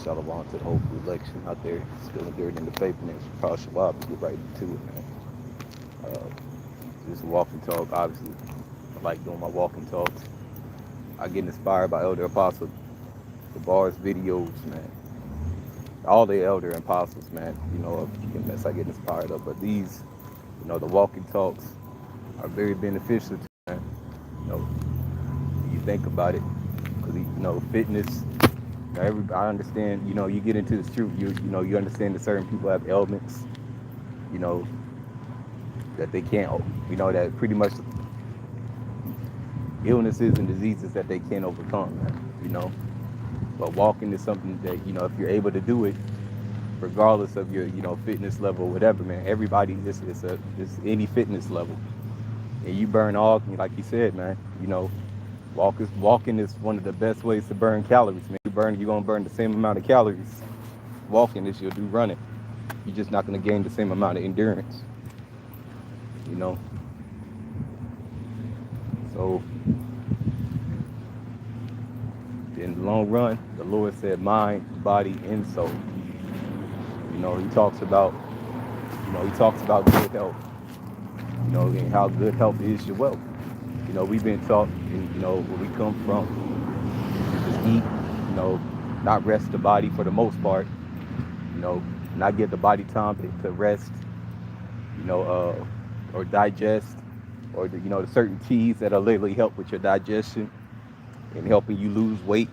Shalom to the whole election out there, spilling dirt in the paper, and Paul Schwab to get right into it, man. Uh, just walking talk, obviously. I like doing my walking talks. I get inspired by Elder Apostle, the bars, videos, man. All the elder apostles, man. That's I get inspired of. But these, the walking talks are very beneficial to man. You know, when you think about it, because fitness. I understand. You get into the truth. You understand that certain people have ailments. You know that they can't. That pretty much illnesses and diseases that they can't overcome, man. But walking is something that if you're able to do it, regardless of your fitness level, whatever, man. Everybody, it's any fitness level, and you burn all, like you said, man. Walking is one of the best ways to burn calories, man. You're gonna burn the same amount of calories walking as you'll do running. You're just not gonna gain the same amount of endurance. So in the long run, the Lord said mind, body, and soul. He talks about good health, and how good health is your wealth. We've been taught, where we come from, just eat, not rest the body for the most part, not give the body time to rest, or digest, or the certain teas that are literally help with your digestion and helping you lose weight,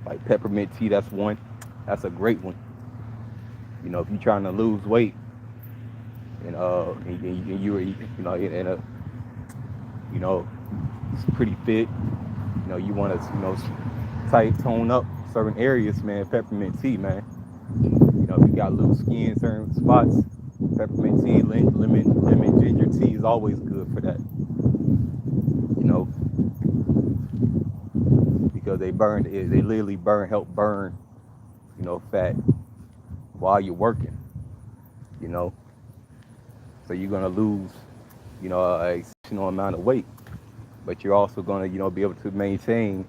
like peppermint tea. That's one. That's a great one. If you're trying to lose weight and you're it's pretty fit, you want to tone up certain areas, man. Peppermint tea, man. If you got loose skin, certain spots, peppermint tea, lemon ginger tea is always good for that. Because they literally help burn, fat while you're working, so you're gonna lose, a exceptional amount of weight, but you're also gonna, be able to maintain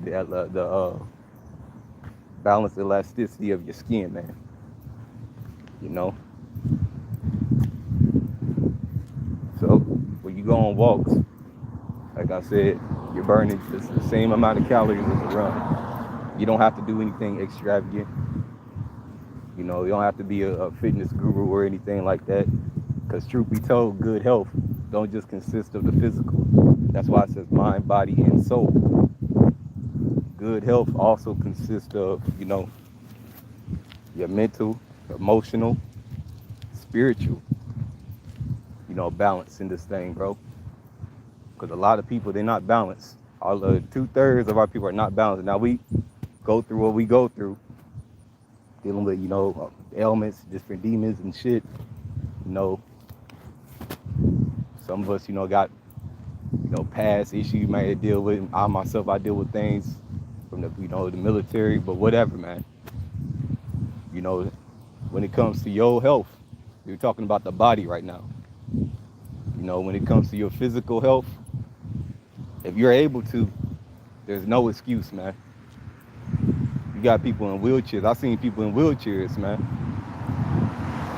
the balanced elasticity of your skin, man. So when you go on walks, like I said, you're burning the same amount of calories as a run. You don't have to do anything extravagant. You don't have to be a fitness guru or anything like that. Because truth be told, good health don't just consist of the physical. That's why it says mind, body, and soul. Good health also consists of, your mental, emotional, spiritual, balance in this thing, bro. Because a lot of people, they're not balanced. 2/3 of our people are not balanced. Now we go through what we go through, dealing with, ailments, different demons and shit. Some of us, got, past issues you might deal with. I deal with things from the, the military, but whatever, man. When it comes to your health, we're talking about the body right now. When it comes to your physical health, if you're able to, there's no excuse, man. You got people in wheelchairs. I've seen people in wheelchairs, man.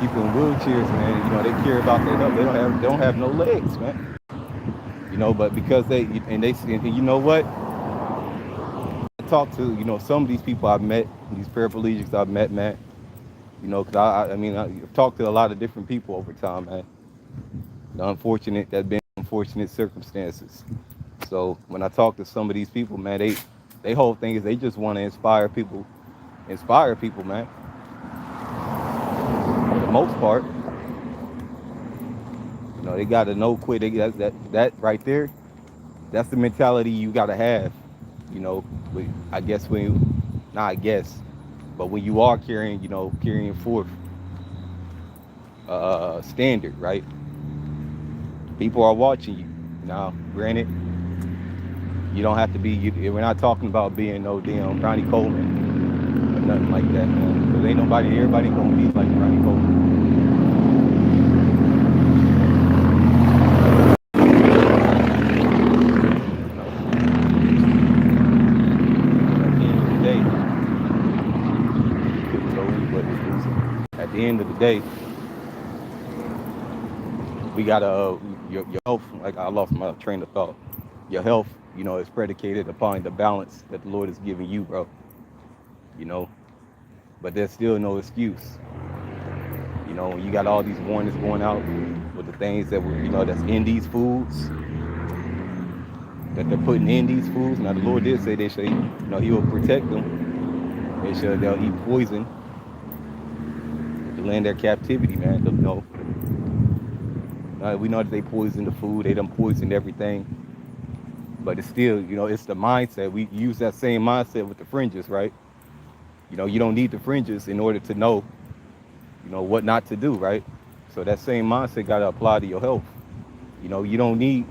People in wheelchairs, man. They care about their health. They don't have no legs, man. But because and you know what? I talked to some of these people I've met, these paraplegics I've met, man. Because I've talked to a lot of different people over time, man. Been unfortunate circumstances. So when I talk to some of these people, man, they whole thing is they just want to inspire people, man. For the most part, they got to know quit. That right there, that's the mentality you got to have. I guess but when you are carrying forth standard, right? People are watching you. Now, granted, you don't have to be. We're not talking about being no damn Ronnie Coleman or nothing like that, man. Because everybody gonna be like Ronnie Coleman. At the end of the day, the end of the day, we gotta your health. Like I lost my train of thought. Your health, is predicated upon the balance that the Lord has given you, bro. You know, but there's still no excuse. When you got all these warnings going out with the things that that's in these foods, that they're putting in these foods. Now the Lord did say they should, He will protect them. They'll eat poison to land their captivity, man. We know that they poison the food, they done poisoned everything. But it's still, it's the mindset. We use that same mindset with the fringes, right? You don't need the fringes in order to know, what not to do, right? So that same mindset got to apply to your health. You don't need,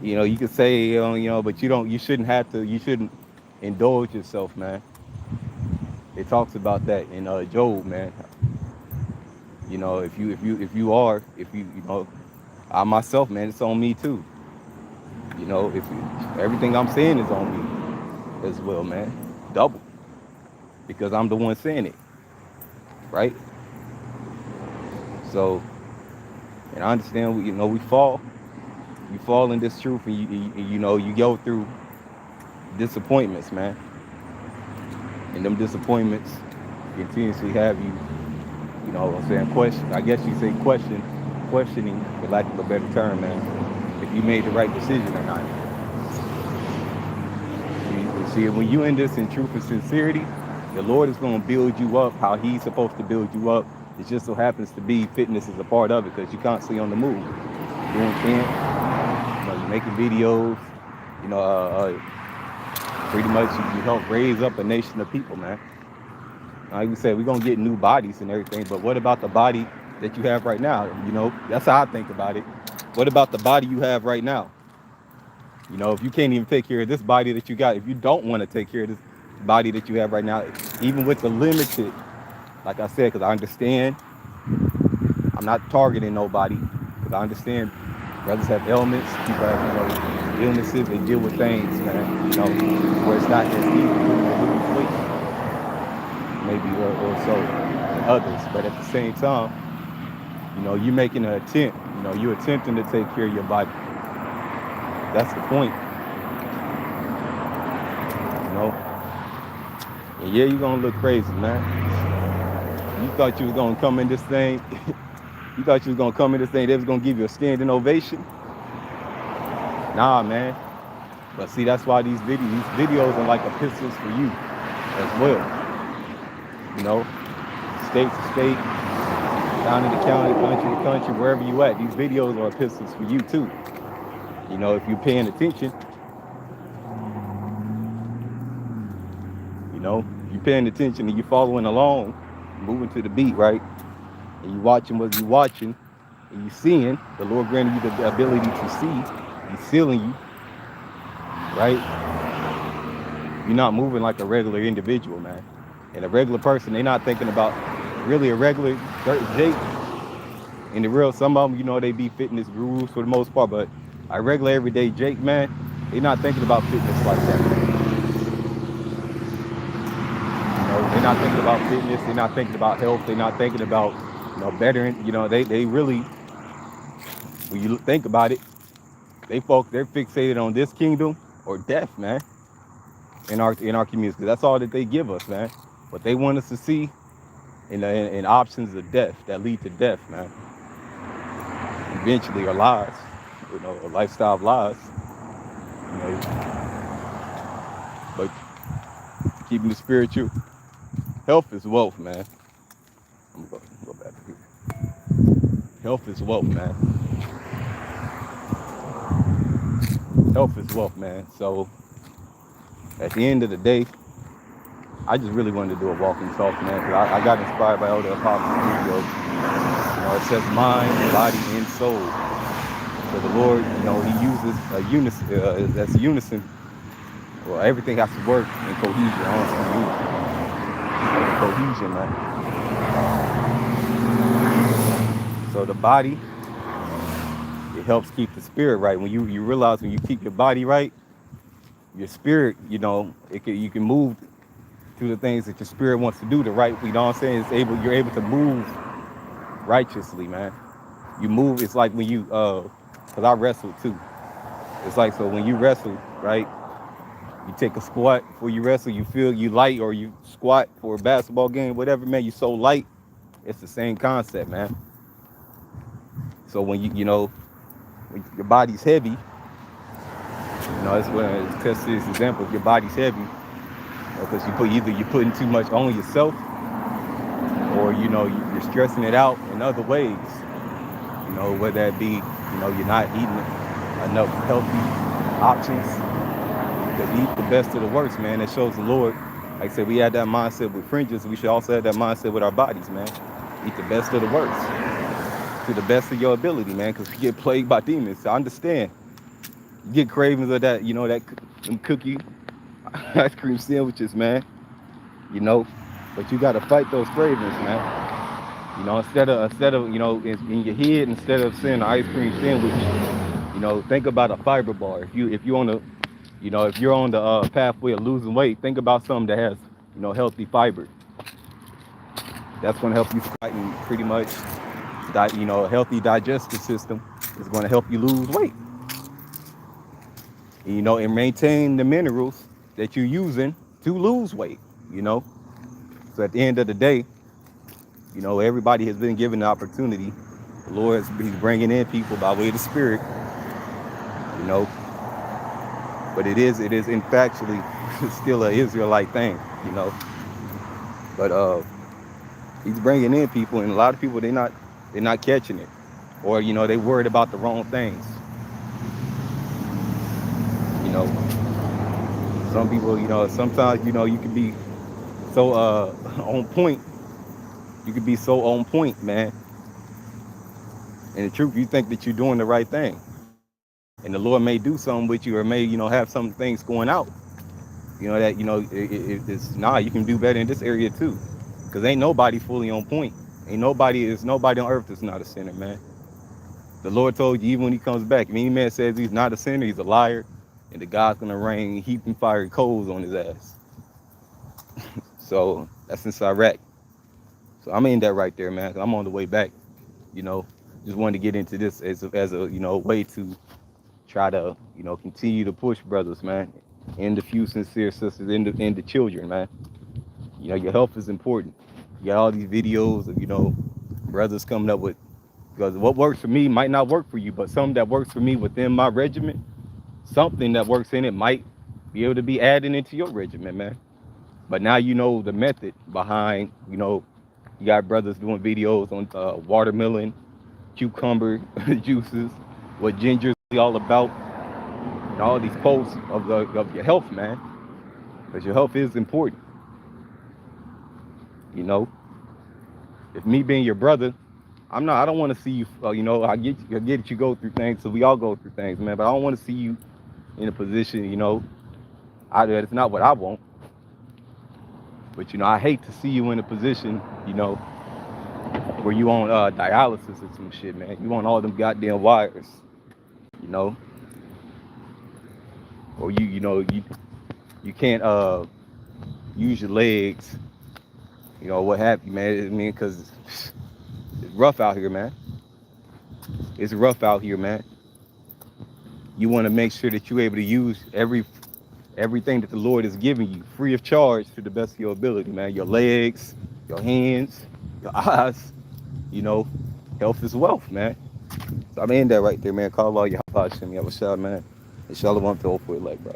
you could say, but you shouldn't indulge yourself, man. It talks about that in Job, man. I myself, man, it's on me too. Everything I'm saying is on me as well, man. Double. Because I'm the one saying it. Right? So, and I understand, we fall. You fall in this truth, and you go through disappointments, man. And them disappointments continuously have you, question. I guess you say questioning, for lack of a better term, man, if you made the right decision or not. You see, when you in this in truth and sincerity, the Lord is going to build you up how He's supposed to build you up. It just so happens to be fitness is a part of it because you're constantly on the move. Doing camp, you're making videos, pretty much you help raise up a nation of people, man. Like we said, we're going to get new bodies and everything, but what about the body that you have right now? That's how I think about it. What about the body you have right now? If you can't even take care of this body that you got, if you don't want to take care of this body that you have right now, even with the limited, like I said, because I understand, I'm not targeting nobody, because I understand brothers have ailments, people have, illnesses, they deal with things, man, where it's not as easy to lose weight, maybe or so than others. But at the same time, you're making an attempt, you're attempting to take care of your body. That's the point. And yeah, you're gonna look crazy, man. You thought you was gonna come in this thing. You thought you was gonna come in this thing, they was gonna give you a standing ovation. Nah, man. But see, that's why these videos are like epistles for you as well. State to state, county to county, country to country, wherever you at, these videos are epistles for you too. If you're paying attention, if you're paying attention and you're following along, moving to the beat, right? And you watching what you're watching, and you seeing, the Lord granted you the ability to see, He's sealing you, right? You're not moving like a regular individual, man. And a regular person, they're not thinking about really a regular Jake. In the real, some of them, they be fitness gurus for the most part, but a regular everyday Jake, man, they're not thinking about fitness like that, man. They're not thinking about fitness, they're not thinking about health, they're not thinking about, bettering, they really, when you think about it, they're fixated on this kingdom or death, man, in our community. That's all that they give us, man. What they want us to see in options of death that lead to death, man. Eventually, or lies, a lifestyle of lies, but keeping the spiritual. Health is wealth, man. I'm gonna go back to here. Health is wealth, man. Health is wealth, man. So at the end of the day, I just really wanted to do a walk and talk, man, because I got inspired by all the apostles' videos. It says mind, body, and soul. So the Lord, He uses that's unison. Well, everything has to work in cohesion. Cohesion, man. So the body, it helps keep the spirit right. When you realize when you keep your body right, your spirit, you can move do the things that your spirit wants to do, the right, you know what I'm saying? You're able to move righteously, man. You move, it's like when you, cause I wrestle too. It's like, so when you wrestle, right? You take a squat before you wrestle, you feel you light, or you squat for a basketball game, whatever, man, you so light. It's the same concept, man. So when when your body's heavy, it's when it's test this example, if your body's heavy, because either you're putting too much on yourself, or you're stressing it out in other ways. Whether that be, you're not eating enough healthy options. Because eat the best of the worst, man. It shows the Lord. Like I said, we had that mindset with fringes. We should also have that mindset with our bodies, man. Eat the best of the worst to the best of your ability, man. Because we get plagued by demons. I understand. You get cravings of that, them cookie ice cream sandwiches, man. But you got to fight those cravings, man. Instead of in your head, instead of saying an ice cream sandwich, think about a fiber bar. If you're on the pathway of losing weight, think about something that has, healthy fiber. That's going to help you fight, and pretty much, a healthy digestive system is going to help you lose weight. And maintain the minerals that you're using to lose weight, So at the end of the day, everybody has been given the opportunity. The Lord is bringing in people by way of the Spirit, But it is in factually still an Israelite thing, But he's bringing in people, and a lot of people they're not catching it, or they worried about the wrong things. Some people, sometimes you can be so on point. You can be so on point, man. And the truth, you think that you're doing the right thing. And the Lord may do something with you, or may, have some things going out. That, it's you can do better in this area too. Because ain't nobody fully on point. Nobody on earth that's not a sinner, man. The Lord told you, even when he comes back, if any man says he's not a sinner, he's a liar. And the God's going to rain heaping fiery coals on his ass. So that's in Iraq. So I mean that right there, man. I'm on the way back, Just wanted to get into this as a way to try to, continue to push brothers, man, and the few sincere sisters, and the children, man. Your health is important. You got all these videos of, brothers coming up with, because what works for me might not work for you, but something that works for me within my regimen, something that works in it might be able to be added into your regimen, man. But now the method behind, you got brothers doing videos on watermelon, cucumber juices, what ginger's all about, and all these posts of your health, man, because your health is important. If me being your brother, I don't want to see you, I get that you go through things, so we all go through things, man, but I don't want to see you in a position, it's not what I want. But, I hate to see you in a position, where you on dialysis or some shit, man. You on all them goddamn wires, or you can't use your legs, what have you, man. Because it's rough out here, man. It's rough out here, man. You want to make sure that you're able to use everything that the Lord is giving you free of charge to the best of your ability, man. Your legs, your hands, your eyes, health is wealth, man. So I mean that right there, man. Call all your Hashem, Yahushua, man. And Shalom to all for it, like, bro.